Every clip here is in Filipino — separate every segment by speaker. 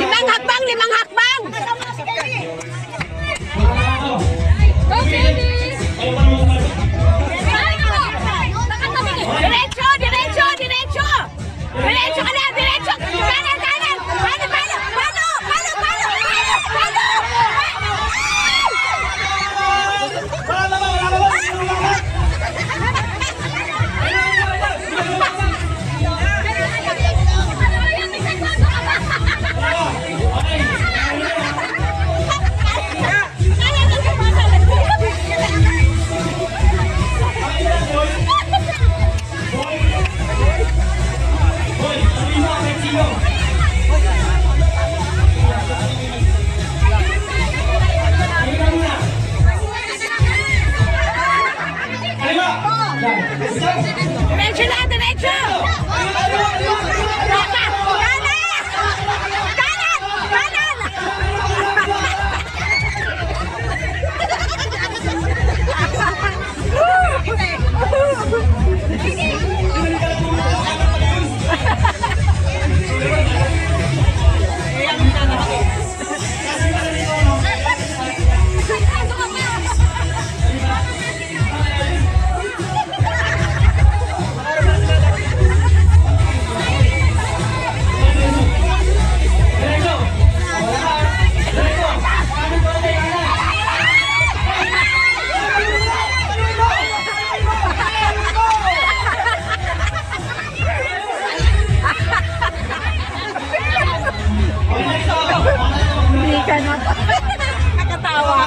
Speaker 1: Limang hakbang, limang hakbang. Diretso, diretso, diretso. Diretso ka na, diretso. Kanan, kanan. Palo, palo, palo, palo, palo, palo, diretso na, diretso. Nakatawa.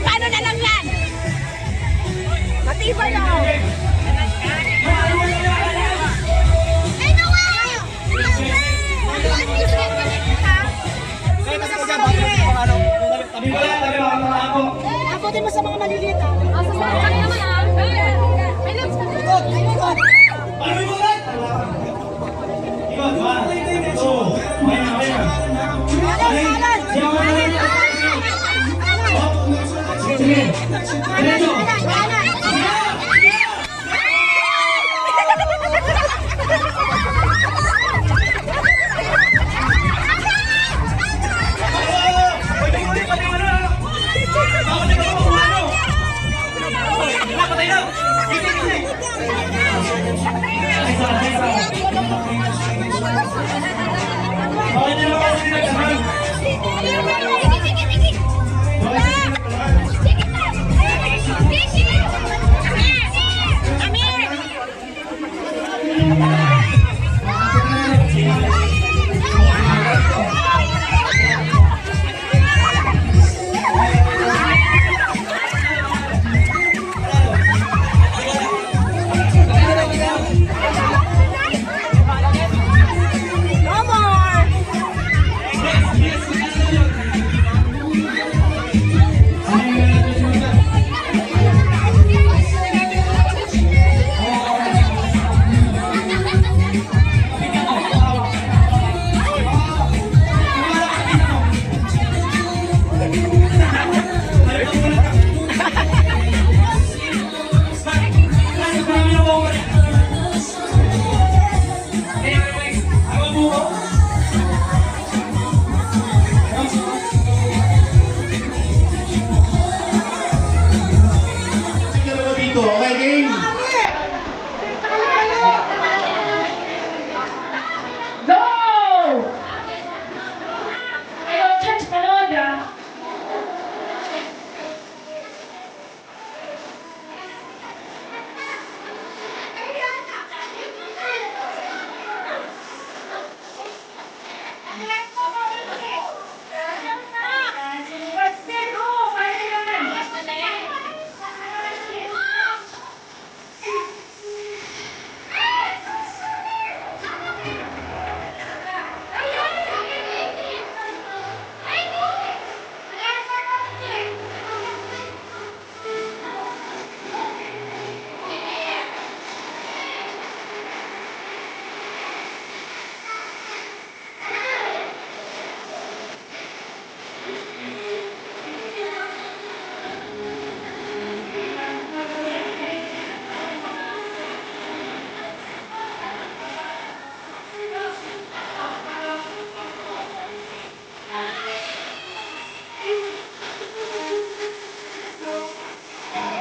Speaker 1: Paano na lang yan? Matibay lang. Abutin mo sa mga maliliit. Kami naman ah. May lips ka dito.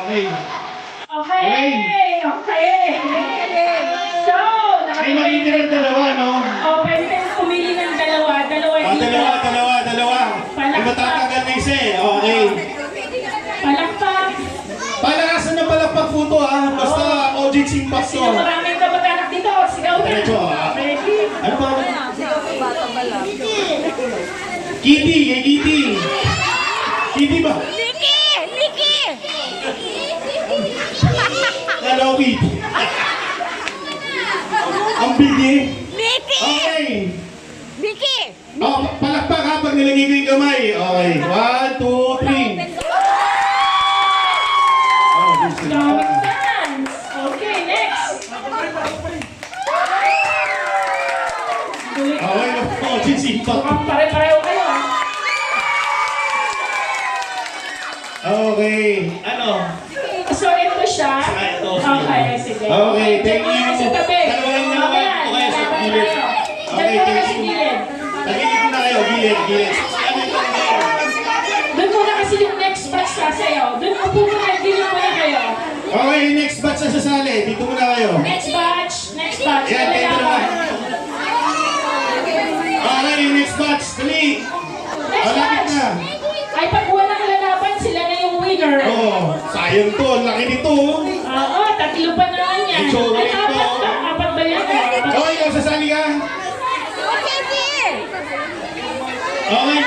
Speaker 2: Okay.
Speaker 3: Okay. So,
Speaker 2: May nakitira ng dalawa, no?
Speaker 3: pwede kayong pumili ng dalawa. Dalawa
Speaker 2: O,
Speaker 3: dito.
Speaker 2: dalawa. May matatanggal na isa eh. Okay.
Speaker 3: Palakpak.
Speaker 2: Palakasan ng palakpak po to, ha? Basta OG Simpas to.
Speaker 3: Sino maraming kamag-anak dito? Sigaw na.
Speaker 2: Diretso, ha?
Speaker 3: Ready?
Speaker 2: Ano ba? Kitty, eh, Kitty. Kitty ba?
Speaker 1: Nikki! Nikki!
Speaker 2: Hello, Kitty. Ang bigi.
Speaker 1: Nikki!
Speaker 2: Okay.
Speaker 1: Nikki!
Speaker 2: Oh, palakpak ha pag nilagay ko yung kamay. Okay. 1, 2, 3. Oh, this is
Speaker 3: Dance. Okay, next.
Speaker 2: okay, OG Simpas.
Speaker 3: Mukhang pare-pareho kayo, ha?
Speaker 2: Okay. Ano?
Speaker 3: So, ito siya.
Speaker 2: Ito.
Speaker 3: Okay, sige.
Speaker 2: Okay, thank you.
Speaker 3: Sa tabi.
Speaker 2: Dalawa. Okay, sa gilid. Okay,
Speaker 3: Diyan
Speaker 2: thank
Speaker 3: kasi
Speaker 2: you.
Speaker 3: gilid.
Speaker 2: Nagigit na kayo, gilid. Ano ito?
Speaker 3: Doon muna kasi yung next batch sasayaw. Doon po muna, gilid muna kayo.
Speaker 2: Okay, next batch na sasali. Dito muna kayo.
Speaker 3: Next batch.
Speaker 2: Yan, dito naman. Okay, next batch. Dali.
Speaker 3: Next
Speaker 2: Malapit
Speaker 3: batch.
Speaker 2: na.
Speaker 3: Ay, pag walang lalaban, sila na yung winner.
Speaker 2: Oh, sayang to. Ang laki nito.
Speaker 3: Oo, tatlo pa naman yan.
Speaker 2: May chocolate
Speaker 3: Ay, apat
Speaker 2: po.
Speaker 3: pa. Apat ba yan?
Speaker 2: Okay, ikaw sasali ka.
Speaker 1: Okay, dear!
Speaker 2: Okay.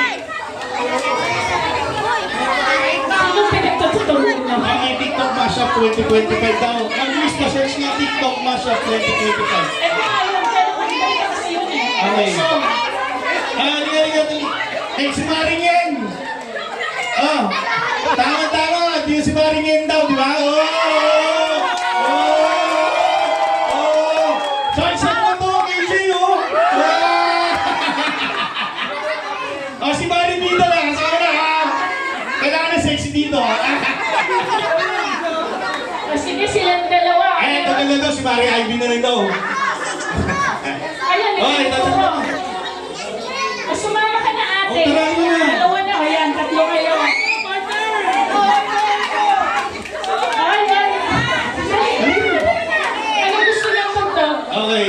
Speaker 3: Sino pinagtutulungan mo?
Speaker 2: Okay, TikTok Mashup 2025 daw. Ang list na search niya TikTok Mashup 2025.
Speaker 3: Eh, kung ayaw ka, magdali kasi yun eh.
Speaker 2: Okay.
Speaker 3: So,
Speaker 2: Liga. Eh, si Maringen! Oh, tama. Di si Maringen daw, di ba? Saan mo to, KJ, oh? Oh, si Maringen daw lang. Saan na, ha? Kailangan na sexy dito, ha?
Speaker 3: sige silang dalawa.
Speaker 2: Ay, tagal na daw, si Mari Ivy na rin daw.
Speaker 3: Ayan,
Speaker 2: Oh, ito,
Speaker 3: nagtuturo. Sumama ka na ate.
Speaker 2: Oh, tara na.
Speaker 3: Dalawa na, ayan, tatlo kayo. Ayan. Ano gusto niyang tugtog?
Speaker 2: Okay.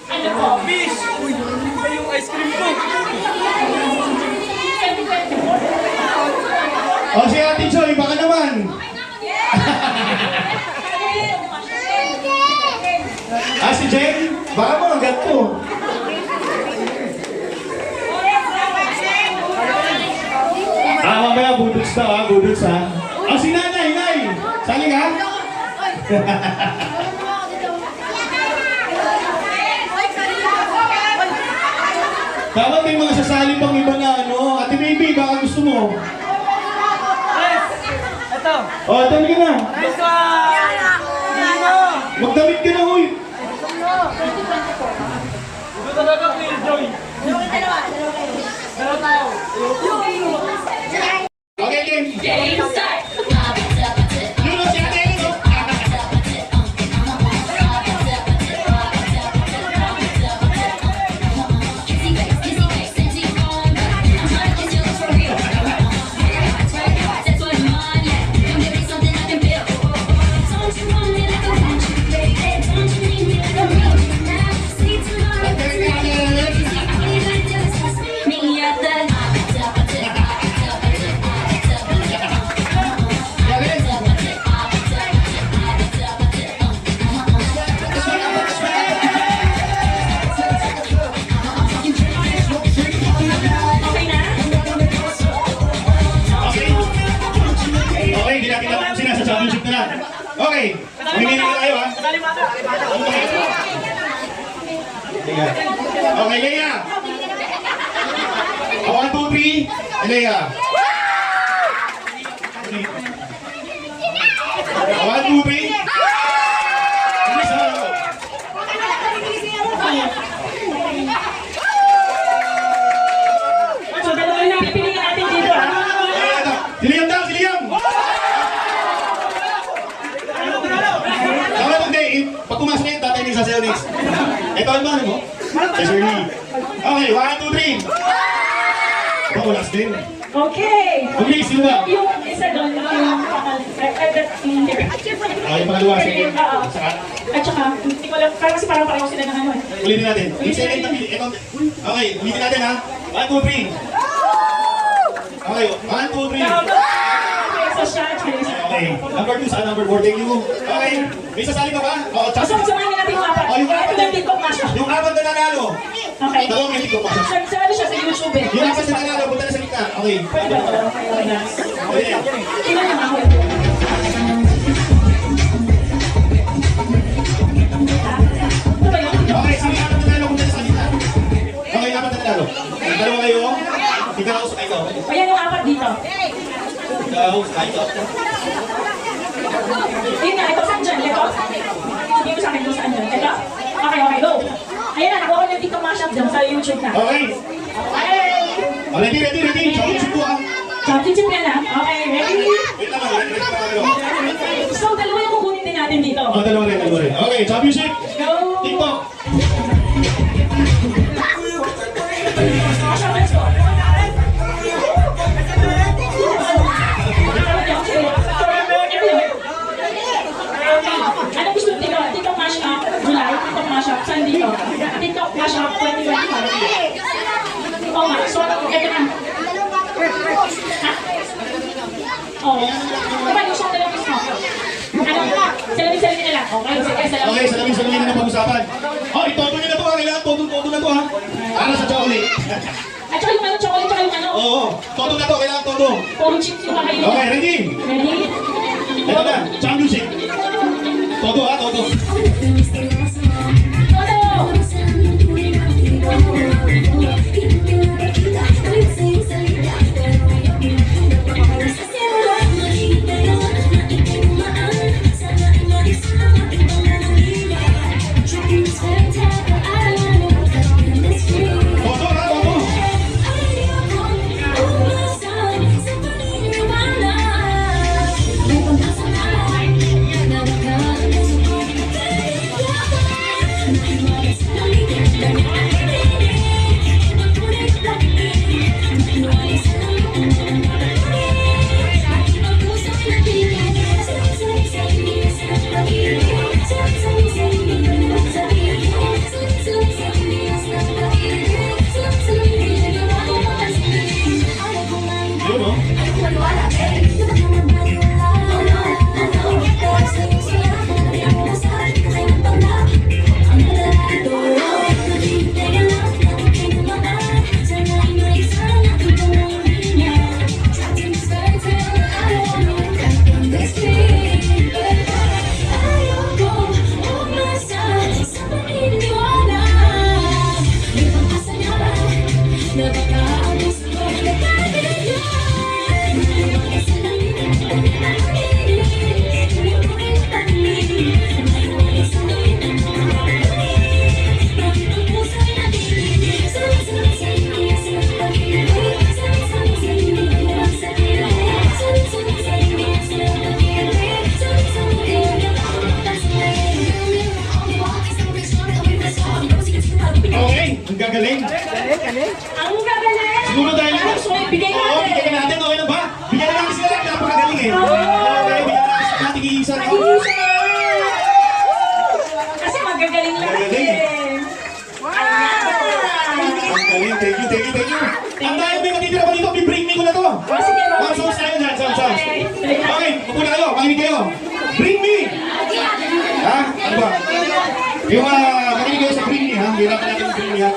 Speaker 3: Ano po?
Speaker 4: Fish! Uy, hindi pa yung ice cream ko.
Speaker 2: O, si Ate Joy, baka naman. Si Jen, baka mo ang gato. Mamaya, budots daw, ha? Budots, ha? Si Nanay, Nay! Sali ka? Dapat may mga sasali pang iba na, ano? Ate Baby, baka gusto mo.
Speaker 4: Yes! Ito!
Speaker 2: O, dami ka na.
Speaker 4: Nice one! Nino!
Speaker 2: Magdamit ka na, huy.
Speaker 4: Ito talaga, Clear Joy. Dalawa tayo.
Speaker 2: Okay, game.
Speaker 3: Game start!
Speaker 2: Lulo si Ate Ellen, oh.
Speaker 3: Okay na?
Speaker 2: Okay, hindi natin tapos sila sa championship na lang. Okay, mamimili na kayo, ha?
Speaker 4: Kalimata!
Speaker 2: Leia. Okay, Leia. 1, 2, 3. Leia. 1, 2, 3. Bilis, ha?
Speaker 3: So, dalawa na pipiliin natin dito, ha?
Speaker 2: Si Liam daw, si Liam! Dapat hindi, pag pumasok na yun, tatay niya sasayaw next. Ito, ano ba, ano mo? Yes, sir, Lee. Okay, 1, 2, 3. Ito, last din.
Speaker 3: Okay.
Speaker 2: Okay, sino ba?
Speaker 3: Yung isa doon, yung
Speaker 2: Yung pangalawa, sige.
Speaker 3: Oo.
Speaker 2: Saka,
Speaker 3: At saka, hindi ko alam, parang kasi parang pareho sila ng ano eh.
Speaker 2: ulitin natin. Yung second na ito. Okay, ulitin natin ha. 1, 2, 3. Okay, 1, 2, 3.
Speaker 3: So siya, Chase.
Speaker 2: Okay, number 2 sa number 4. Thank you. Okay, may sasali ka ba? Oo,
Speaker 3: So, samahin natin yung apat.
Speaker 2: Oh, yung apat
Speaker 3: Ito yung TikTok mashup.
Speaker 2: Yung apat na nanalo.
Speaker 3: Okay.
Speaker 2: Dalawang yung TikTok pa.
Speaker 3: Sa ano siya sa YouTube eh.
Speaker 2: Yung apat na nanalo, punta na sa gitna. Okay.
Speaker 3: Pwede ba ito? Okay,
Speaker 2: Okay.
Speaker 3: Ilan naman ako? Ano ba yun?
Speaker 2: Okay, sige, apat na nanalo, punta na sa gitna. Okay, apat na nanalo. Dalawa kayo. Ikaw, sa ikaw.
Speaker 3: Ayan yung apat dito.
Speaker 2: Ikaw, sa ikaw.
Speaker 3: Yun nga, ito saan dyan? Ito? Hindi ko sa akin kung saan dyan. Ito? Okay, okay, go. Ayan na, nakuha ko yung TikTok mashup dyan sa YouTube na.
Speaker 2: Okay.
Speaker 3: Okay.
Speaker 2: Oh, ready. Championship po ah.
Speaker 3: Championship yan ah. Okay, ready?
Speaker 2: Wait lang, ready lang.
Speaker 3: So, dalawa yung kukunin din natin dito.
Speaker 2: Oh, dalawa rin. Okay, championship.
Speaker 3: Go!
Speaker 2: TikTok.
Speaker 3: Mashup, let's go. Ano gusto dito? TikTok mashup, July, TikTok mashup, saan dito? TikTok mashup 2025. Oo nga, so, eto na. Ha? Oo. Diba yung song nila mismo? Ano? Salamin nila. Okay, sige, salamin.
Speaker 2: Okay, salamin na pag-usapan. Oh, itoto nyo na to ha. Kailangan todo na to ha. Para sa chocolate.
Speaker 3: At saka yung ano, chocolate, tsaka yung ano.
Speaker 2: Oo, todo na to. Kailangan todo.
Speaker 3: Puro chips yung kakainin.
Speaker 2: Okay, ready?
Speaker 3: Ready?
Speaker 2: Ito na, championship. Todo ha, todo. Todo ha, todo. Yun o. Okay, ang gagaling.
Speaker 3: Ang gagaling!
Speaker 2: Siguro dahil...
Speaker 3: Ano gusto mo ibigay
Speaker 2: Oo,
Speaker 3: natin?
Speaker 2: bigyan natin. Okay na ba? Bigyan na natin sila. Napakagaling eh. Okay, bigyan na natin sila. Tig-iisa.
Speaker 3: Ayusin na! Kasi magagaling lang
Speaker 2: Magagaling.
Speaker 3: eh. Ayan!
Speaker 2: Ang galing. Thank you. Ang dahil may natitira pa dito, bibring me ko na to.
Speaker 3: Oh, sige,
Speaker 2: Ma'am, sounds tayo dyan, sounds.
Speaker 3: Okay.
Speaker 2: Okay, upo na kayo, makinig kayo. Bring me! Ha? Ano ba? Yung makinig kayo sa bring me ha, hirapan natin yung bring me ha.